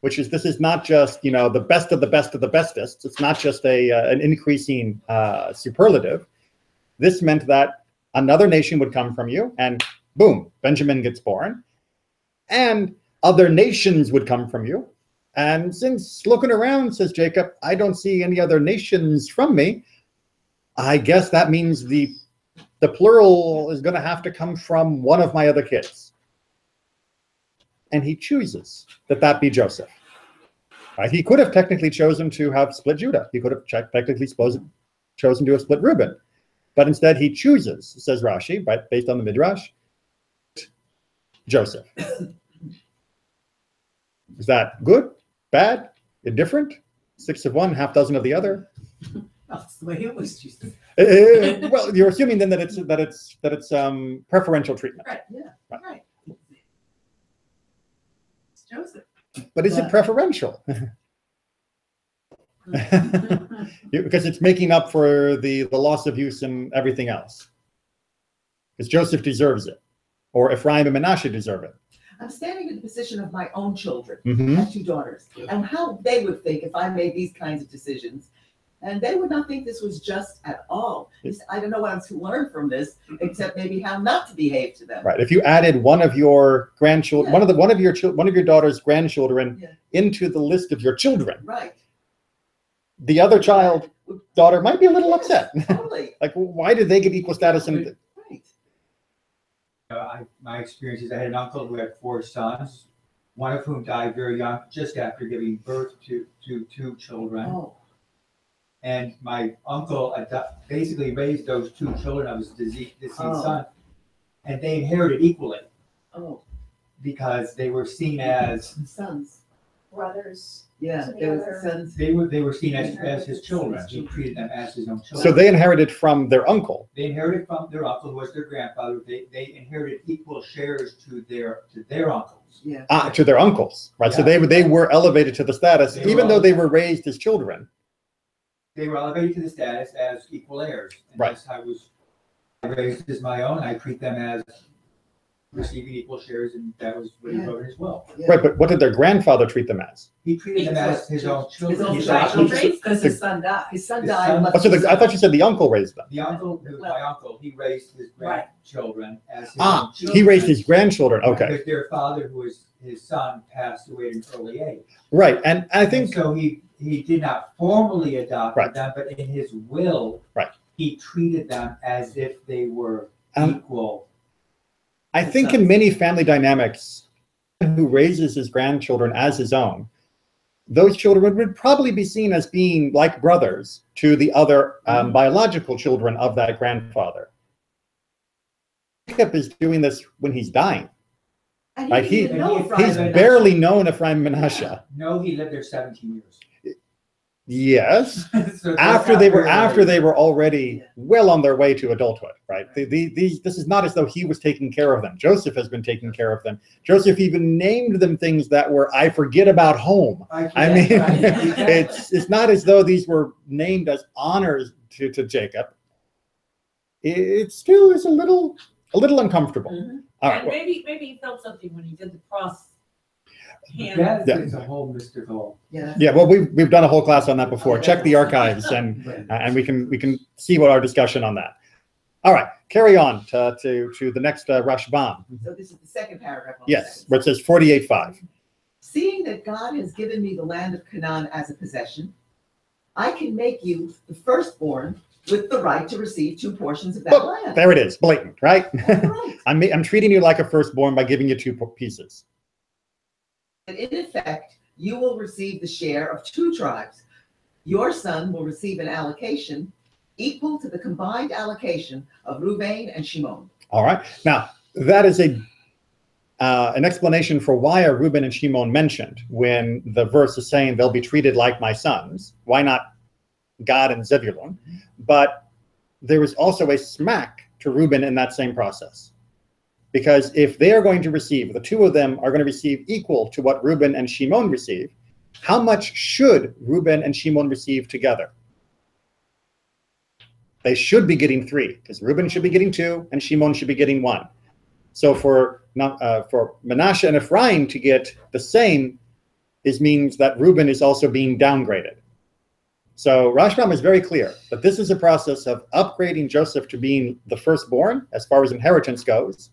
S1: which is this is not just, the best of the best of the bestest. It's not just an increasing superlative. This meant that another nation would come from you, and boom, Benjamin gets born. And other nations would come from you. And since looking around, says Jacob, I don't see any other nations from me, I guess that means the plural is going to have to come from one of my other kids. And he chooses that be Joseph. Right? He could have technically chosen to have split Judah. He could have technically chosen to have split Reuben. But instead he chooses, says Rashi, right, based on the Midrash, Joseph. Is that good? Bad? Indifferent? 6 of one, half dozen of the other?
S4: That's the way it was choosed.
S1: Well, you're assuming then that it's preferential treatment.
S4: Right, yeah, right. It's Joseph.
S1: But is it preferential? Because it's making up for the loss of use and everything else. Because Joseph deserves it, or Ephraim and Manasseh deserve it.
S3: I'm standing in the position of my own children.
S1: Mm-hmm.
S3: I have 2 daughters, and how they would think if I made these kinds of decisions. And they would not think this was just at all. I don't know what I'm to learn from this, except maybe how not to behave to them.
S1: Right. If you added one of your grandchildren, one of your daughter's grandchildren into the list of your children,
S3: right,
S1: the other daughter might be a little upset.
S3: Totally.
S1: Like, why did they get equal status? And
S5: my experience is I had an uncle who had 4 sons, one of whom died very young, just after giving birth to 2 children.
S3: Oh.
S5: And my uncle basically raised those 2 children of his deceased son, and they inherited equally.
S3: Oh.
S5: Because they were seen as
S3: sons,
S2: brothers.
S3: Yeah, they were sons.
S5: They were seen as his children. He treated them as his own children.
S1: So they inherited from their uncle.
S5: They inherited from their uncle, who was their grandfather. They inherited equal shares to their uncles.
S3: Yeah.
S1: To their uncles, right? Yeah. So they were elevated to the status, even though they were raised as children.
S5: They were elevated to the status as equal heirs. And
S1: right.
S5: I was raised as my own. I treat them as receiving equal shares, and that was what he wrote in his will.
S1: Yeah. Right, but what did their grandfather treat them as?
S5: He treated them as his own children.
S4: Because his son died.
S3: His son died.
S1: I thought you said the uncle raised them.
S5: The uncle, who was my uncle, he raised his grandchildren as his own children.
S1: He raised his grandchildren. Okay.
S5: Because their father, who was his son, passed away at an early age.
S1: Right, and I think
S5: so. He did not formally adopt them, but in his will, he treated them as if they were equal.
S1: I think in many family dynamics, who raises his grandchildren as his own, those children would probably be seen as being like brothers to the other biological children of that grandfather. Jacob is doing this when he's dying. Like he's barely known Ephraim and Manasseh.
S5: No, he lived there 17 years.
S1: Yes,
S5: so
S1: after they were already well on their way to adulthood, right? This is not as though he was taking care of them. Joseph has been taking care of them. Joseph even named them things that were, I forget about home. It's not as though these were named as honors to Jacob. It still is a little uncomfortable.
S2: Mm-hmm.
S1: All right,
S2: maybe he felt something when he did the cross.
S5: It's a whole mystical.
S1: Yeah. Well, we've done a whole class on that before. Check the archives, and we can see what our discussion on that. All right, carry on to the next Rashbam.
S3: So this is the second paragraph.
S1: Yes, where it says 48:5.
S3: Seeing that God has given me the land of Canaan as a possession, I can make you the firstborn with the right to receive 2 portions of that land.
S1: There it is, blatant, right?
S3: Right.
S1: I'm treating you like a firstborn by giving you 2 pieces.
S3: And in effect, you will receive the share of 2 tribes. Your son will receive an allocation equal to the combined allocation of Reuben and Shimon.
S1: All right. Now, that is an explanation for why are Reuben and Shimon mentioned when the verse is saying they'll be treated like my sons. Why not Gad and Zebulun? But there is also a smack to Reuben in that same process. Because if they are going to receive, the two of them are going to receive equal to what Reuben and Shimon receive, how much should Reuben and Shimon receive together? They should be getting 3, because Reuben should be getting 2 and Shimon should be getting 1. So for Manasseh and Ephraim to get the same means that Reuben is also being downgraded. So Rashbam is very clear that this is a process of upgrading Joseph to being the firstborn as far as inheritance goes,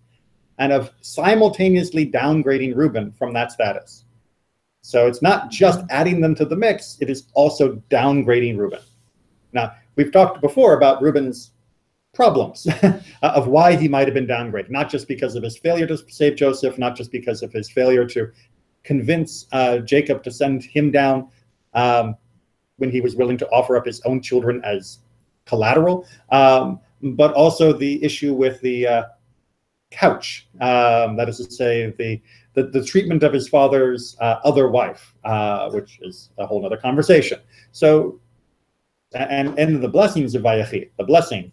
S1: and of simultaneously downgrading Reuben from that status. So it's not just adding them to the mix, it is also downgrading Reuben. Now, we've talked before about Reuben's problems of why he might have been downgraded, not just because of his failure to save Joseph, not just because of his failure to convince Jacob to send him down when he was willing to offer up his own children as collateral, but also the issue with the couch, that is to say, the treatment of his father's other wife, which is a whole other conversation. So, and the blessings of Vayechi, the blessing,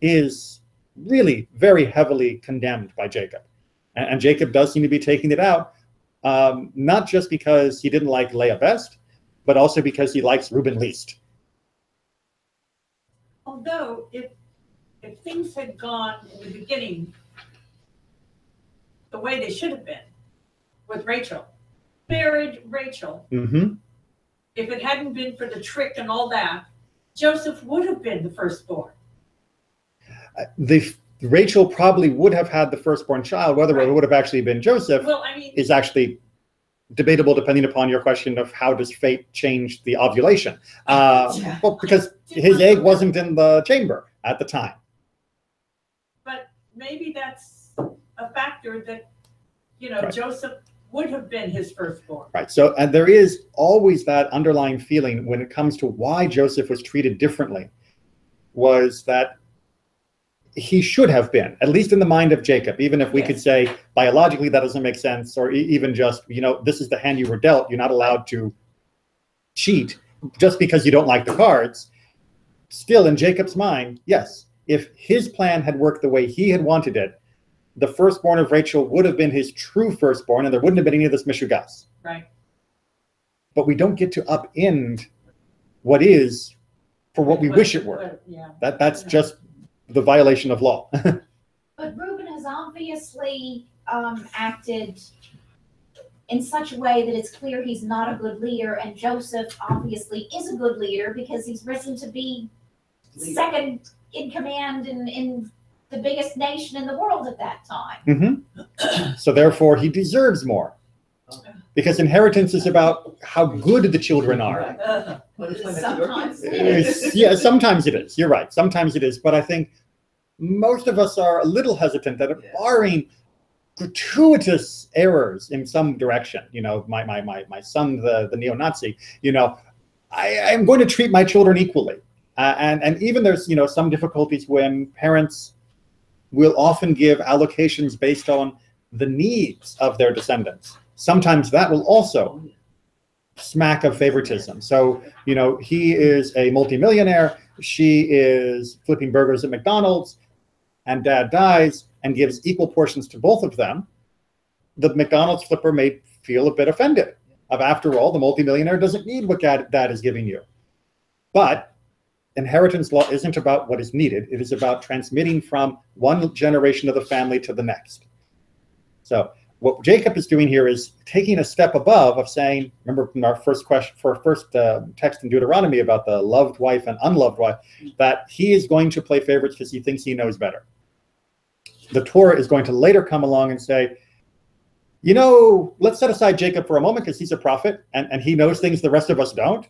S1: is really very heavily condemned by Jacob. And Jacob does seem to be taking it out, not just because he didn't like Leah best, but also because he likes Reuben least.
S2: Although, if things had gone in the beginning the way they should have been with Rachel, married Rachel, if it hadn't been for the trick and all that, Joseph would have been the firstborn.
S1: Rachel probably would have had the firstborn child. Whether it would have actually been Joseph is actually debatable, depending upon your question of how does fate change the ovulation. Well, because his egg wasn't in the chamber at the time.
S2: But maybe that's a factor that, Joseph would have been his firstborn.
S1: Right. So, and there is always that underlying feeling when it comes to why Joseph was treated differently, was that he should have been, at least in the mind of Jacob, even if we could say biologically that doesn't make sense, or even just, this is the hand you were dealt. You're not allowed to cheat just because you don't like the cards. Still, in Jacob's mind, yes, if his plan had worked the way he had wanted it, the firstborn of Rachel would have been his true firstborn, and there wouldn't have been any of this mishugas.
S2: Right.
S1: But we don't get to upend what is for what we wish it were. That's just the violation of law.
S8: But Reuben has obviously acted in such a way that it's clear he's not a good leader, and Joseph obviously is a good leader because he's risen to be second in command in the biggest nation in the world at that time.
S1: So therefore, he deserves more. Because inheritance is about how good the children are.
S8: Sometimes it is.
S1: Yeah, sometimes it is. You're right. Sometimes it is. But I think most of us are a little hesitant that, barring gratuitous errors in some direction, my son, the neo-Nazi, I'm going to treat my children equally. And even there's, some difficulties when parents will often give allocations based on the needs of their descendants. Sometimes that will also smack of favoritism. So, he is a multimillionaire, she is flipping burgers at McDonald's, and dad dies and gives equal portions to both of them. The McDonald's flipper may feel a bit offended of, after all, the multimillionaire doesn't need what dad is giving you. But inheritance law isn't about what is needed. It is about transmitting from one generation of the family to the next. So what Jacob is doing here is taking a step above of saying, remember from our first question, for our first text in Deuteronomy about the loved wife and unloved wife, that he is going to play favorites because he thinks he knows better. The Torah is going to later come along and say, let's set aside Jacob for a moment because he's a prophet and he knows things the rest of us don't.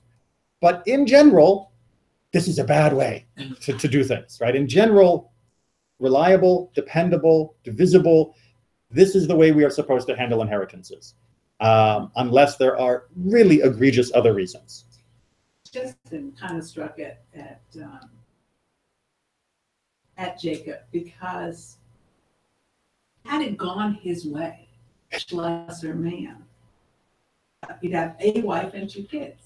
S1: But in general, this is a bad way to do things, right? In general, reliable, dependable, divisible, this is the way we are supposed to handle inheritances, unless there are really egregious other reasons.
S4: Justin kind of struck at Jacob, because had it gone his way, lesser man, he'd have a wife and 2 kids.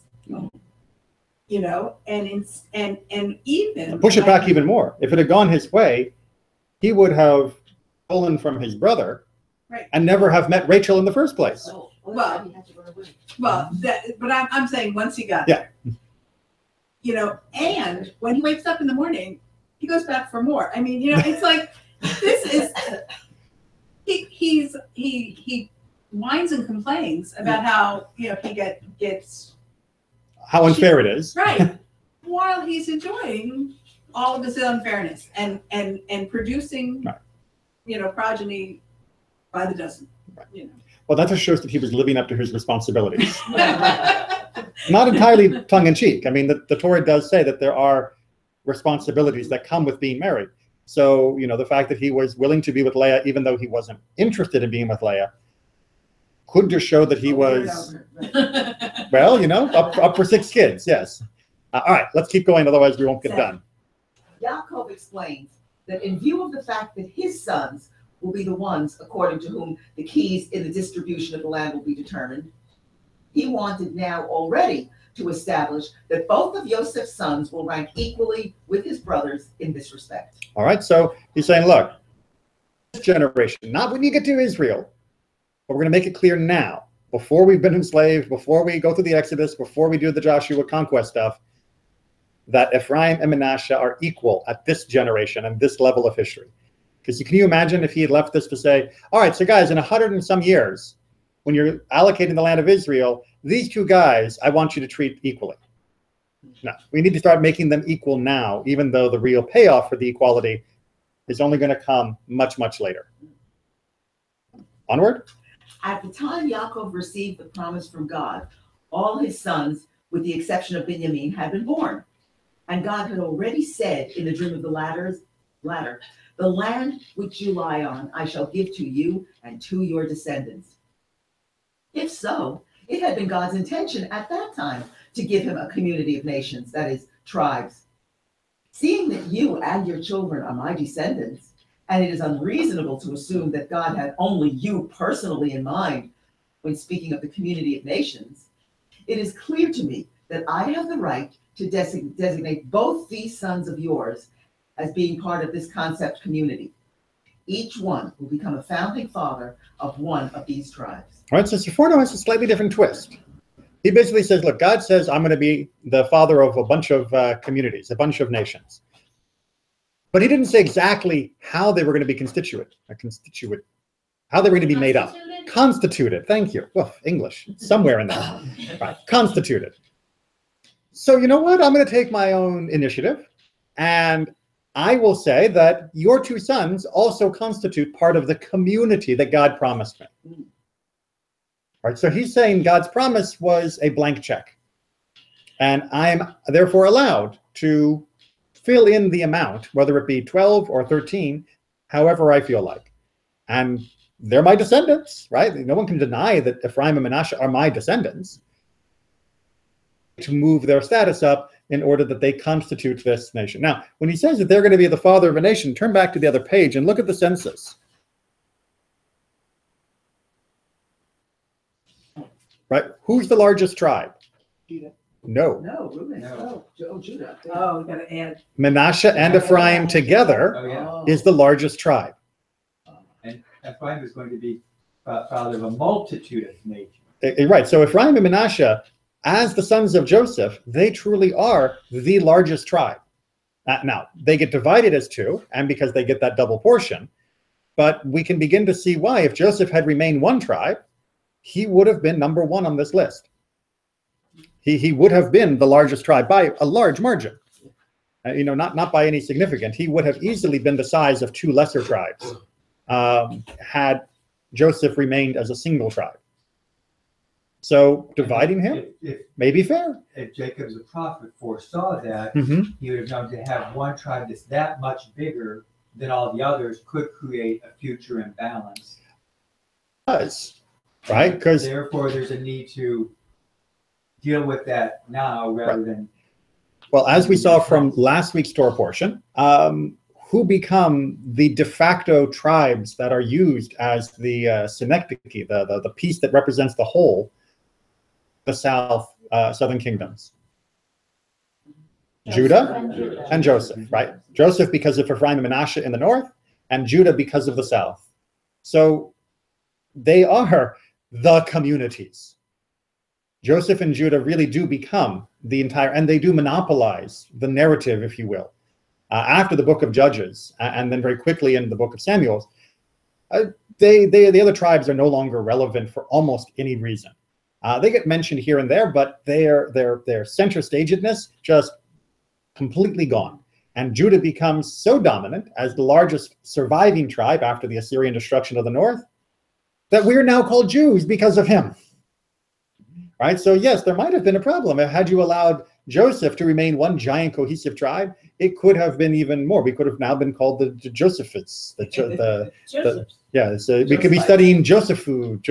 S4: And even
S1: push it back even more. If it had gone his way, he would have stolen from his brother
S4: Right.
S1: and never have met Rachel in the first place.
S4: Well, but I'm saying once he got
S1: Yeah.
S4: there, you know, and when he wakes up in the morning, he goes back for more. I mean, you know, it's like, this is, he whines and complains about how, you know, he gets
S1: How unfair it is.
S4: right, while he's enjoying all of this unfairness and producing,
S1: Right.
S4: you know, progeny by the dozen.
S1: Right.
S4: You know.
S1: Well, that just shows that he was living up to his responsibilities. Not entirely tongue-in-cheek. I mean, the Torah does say that there are responsibilities that come with being married. So, you know, the fact that he was willing to be with Leah, even though he wasn't interested in being with Leah, could just show that he was, well, you know, up for 6 kids, yes. All right, let's keep going, otherwise we won't get done.
S3: Yaakov explains that in view of the fact that his sons will be the ones according to whom the keys in the distribution of the land will be determined, he wanted now already to establish that both of Joseph's sons will rank equally with his brothers in this respect.
S1: All right, so he's saying, look, this generation, not when you get to Israel, but we're going to make it clear now, before we've been enslaved, before we go through the Exodus, before we do the Joshua conquest stuff, that Ephraim and Manasseh are equal at this generation and this level of history. Because can you imagine if he had left this to say, all right, so guys, in 100 and some years, when you're allocating the land of Israel, these 2 guys, I want you to treat equally. No, we need to start making them equal now, even though the real payoff for the equality is only going to come much, much later. Onward.
S3: At the time Yaakov received the promise from God, all his sons, with the exception of Benjamin, had been born. And God had already said in the dream of the ladder, the land which you lie on, I shall give to you and to your descendants. If so, it had been God's intention at that time to give him a community of nations, that is, tribes. Seeing that you and your children are my descendants, and it is unreasonable to assume that God had only you personally in mind when speaking of the community of nations, it is clear to me that I have the right to designate both these sons of yours as being part of this concept community. Each one will become a founding father of one of these tribes.
S1: All right, so Seforno has a slightly different twist. He basically says, look, God says I'm going to be the father of a bunch of communities, a bunch of nations. But he didn't say exactly how they were going to be how they were going to be made up. Constituted, thank you. Well, English, somewhere in there. Right, constituted. So you know what? I'm going to take my own initiative, and I will say that your 2 sons also constitute part of the community that God promised me. All right, so he's saying God's promise was a blank check, and I am therefore allowed to fill in the amount, whether it be 12 or 13, however I feel like. And they're my descendants, right? No one can deny that Ephraim and Manasseh are my descendants. To move their status up in order that they constitute this nation. Now, when he says that they're going to be the father of a nation, turn back to the other page and look at the census. Right? Who's the largest tribe?
S6: Judah.
S1: No.
S3: No, Reuben.
S5: No.
S3: Oh, Judah.
S4: Oh, we gotta add.
S1: Manasseh and Ephraim together
S5: Oh, yeah.
S1: is the largest tribe.
S5: And Ephraim is going to be father of a multitude of nations.
S1: Right. So Ephraim and Manasseh, as the sons of Joseph, they truly are the largest tribe. Now, they get divided as 2, and because they get that double portion, but we can begin to see why. If Joseph had remained one tribe, he would have been number 1 on this list. He would have been the largest tribe by a large margin. You know, not by any significant. He would have easily been the size of 2 lesser tribes had Joseph remained as a single tribe. So dividing him may be fair.
S5: If Jacob the prophet foresaw that, he would have known to have one tribe that's that much bigger than all the others could create a future imbalance.
S1: Right? Because
S5: therefore there's a need to deal with that now rather than.
S1: Well, as we saw from last week's Torah portion, who become the de facto tribes that are used as the synecdoche, the piece that represents the whole, the southern kingdoms. Judah and Joseph, right? Joseph because of Ephraim and Manasseh in the north, and Judah because of the south. So they are the communities. Joseph and Judah really do become the entire, and they do monopolize the narrative, if you will. After the book of Judges, and then very quickly in the book of Samuel, the other tribes are no longer relevant for almost any reason. They get mentioned here and there, but their center stagedness just completely gone. And Judah becomes so dominant as the largest surviving tribe after the Assyrian destruction of the north that we're now called Jews because of him. Right? So yes, there might have been a problem. Had you allowed Joseph to remain one giant cohesive tribe, it could have been even more. We could have now been called the Josephites. Yeah, so we could be studying Josephism.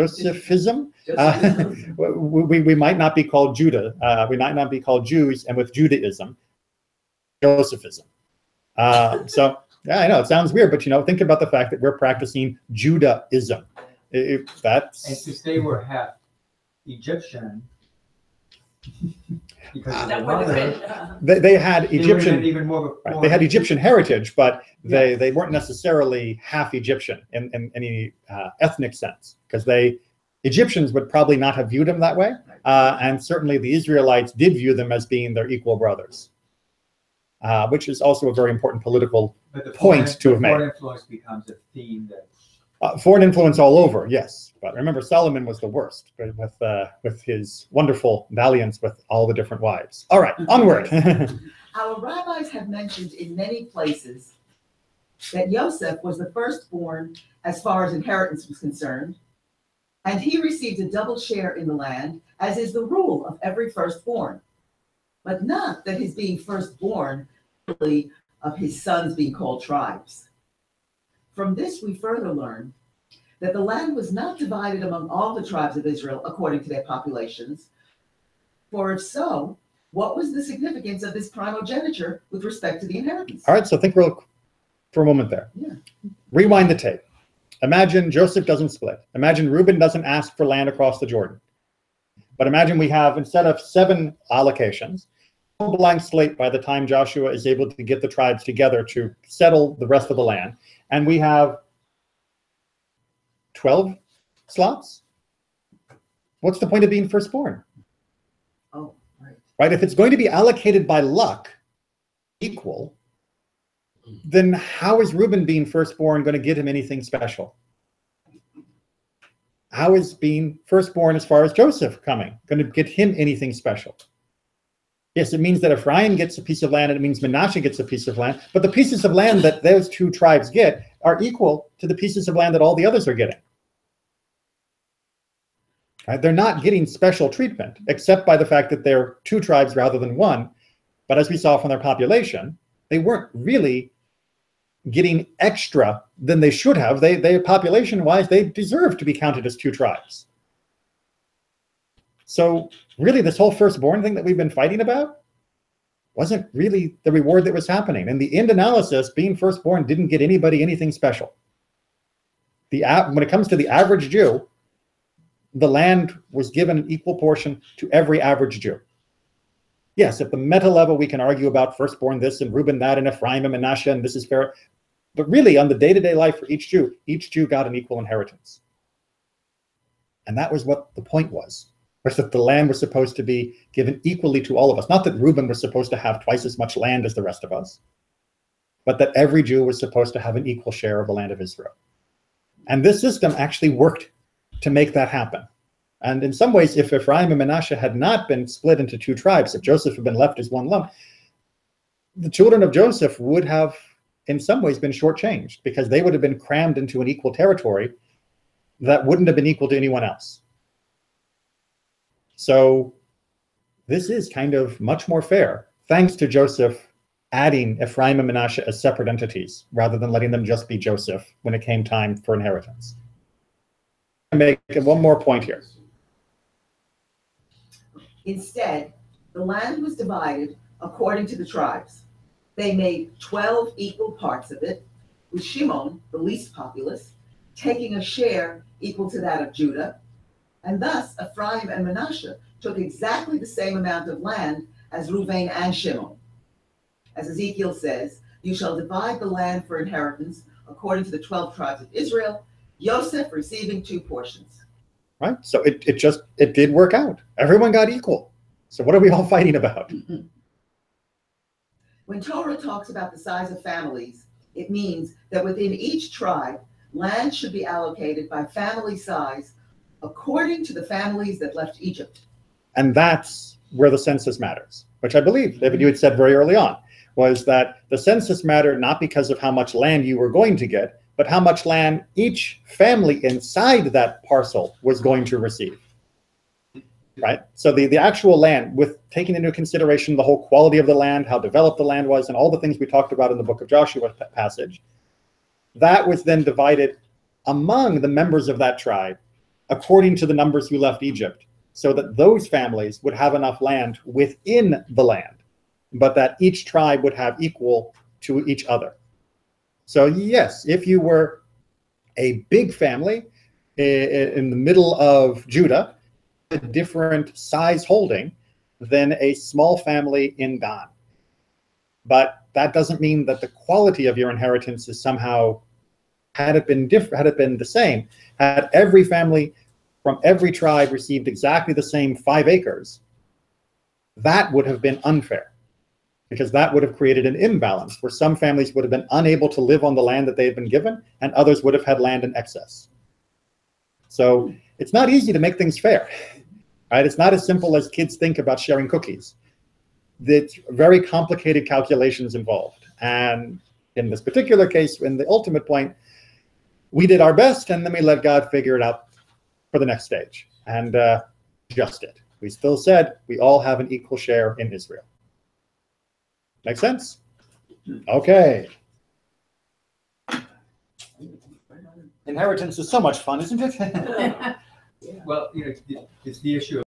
S1: We might not be called Judah. We might not be called Jews, and with Judaism, Josephism. So yeah, I know it sounds weird, but think about the fact that we're practicing Judaism.
S5: And since they were half Egyptian, because
S2: That would have been,
S1: they had Egyptian.
S5: Even more
S1: Right, they had Egyptian heritage, but they weren't necessarily half Egyptian in any ethnic sense, because Egyptians would probably not have viewed them that way, and certainly the Israelites did view them as being their equal brothers, which is also a very important political point to have made.
S5: Foreign influence becomes a theme that.
S1: Foreign influence all over, yes. But remember, Solomon was the worst, with his wonderful dalliance with all the different wives. All right, onward.
S3: Our rabbis have mentioned in many places that Joseph was the firstborn as far as inheritance was concerned, and he received a double share in the land, as is the rule of every firstborn. But not that his being firstborn really of his sons being called tribes. From this, we further learn that the land was not divided among all the tribes of Israel according to their populations. For if so, what was the significance of this primogeniture with respect to the inheritance?
S1: All right, so think for a moment there.
S3: Yeah.
S1: Rewind the tape. Imagine Joseph doesn't split. Imagine Reuben doesn't ask for land across the Jordan. But imagine we have, instead of 7 allocations, a blank slate by the time Joshua is able to get the tribes together to settle the rest of the land. And we have 12 slots. What's the point of being firstborn?
S3: Oh, right.
S1: Right? If it's going to be allocated by luck, equal, then how is Reuben being firstborn going to get him anything special? How is being firstborn as far as Joseph coming going to get him anything special? Yes, it means that Ephraim gets a piece of land, and it means Manasseh gets a piece of land, but the pieces of land that those 2 tribes get are equal to the pieces of land that all the others are getting. Right? They're not getting special treatment, except by the fact that they're 2 tribes rather than 1. But as we saw from their population, they weren't really getting extra than they should have. They population-wise, they deserve to be counted as 2 tribes. So really, this whole firstborn thing that we've been fighting about wasn't really the reward that was happening. In the end analysis, being firstborn didn't get anybody anything special. When it comes to the average Jew, the land was given an equal portion to every average Jew. Yes, at the meta level, we can argue about firstborn this and Reuben that and Ephraim and Manasseh, and this is fair. But really, on the day-to-day life for each Jew got an equal inheritance. And that was what the point was that the land was supposed to be given equally to all of us. Not that Reuben was supposed to have twice as much land as the rest of us, but that every Jew was supposed to have an equal share of the land of Israel. And this system actually worked to make that happen. And in some ways, if Ephraim and Manasseh had not been split into 2 tribes, if Joseph had been left as one lump, the children of Joseph would have, in some ways, been shortchanged, because they would have been crammed into an equal territory that wouldn't have been equal to anyone else. So this is kind of much more fair, thanks to Joseph adding Ephraim and Manasseh as separate entities, rather than letting them just be Joseph when it came time for inheritance. I'll make one more point here.
S3: Instead, the land was divided according to the tribes. They made 12 equal parts of it, with Shimon, the least populous, taking a share equal to that of Judah. And thus, Ephraim and Manasseh took exactly the same amount of land as Reuben and Shimon. As Ezekiel says, you shall divide the land for inheritance according to the 12 tribes of Israel, Yosef receiving 2 portions.
S1: Right? So it did work out. Everyone got equal. So what are we all fighting about?
S3: When Torah talks about the size of families, it means that within each tribe, land should be allocated by family size according to the families that left Egypt.
S1: And that's where the census matters, which I believe, David, you had said very early on, was that the census mattered not because of how much land you were going to get, but how much land each family inside that parcel was going to receive. Right? So the actual land, with taking into consideration the whole quality of the land, how developed the land was, and all the things we talked about in the book of Joshua passage, that was then divided among the members of that tribe according to the numbers who left Egypt, so that those families would have enough land within the land, but that each tribe would have equal to each other. So yes, if you were a big family in the middle of Judah, a different size holding than a small family in Dan. But that doesn't mean that the quality of your inheritance is somehow, had it been the same, had every family from every tribe received exactly the same 5 acres, that would have been unfair, because that would have created an imbalance where some families would have been unable to live on the land that they had been given, and others would have had land in excess. So it's not easy to make things fair, right? It's not as simple as kids think about sharing cookies. It's very complicated calculations involved. And in this particular case, in the ultimate point, we did our best, and then we let God figure it out for the next stage, and just it. We still said we all have an equal share in Israel. Make sense? Okay. Inheritance is so much fun, isn't it?
S5: Well, it's the issue of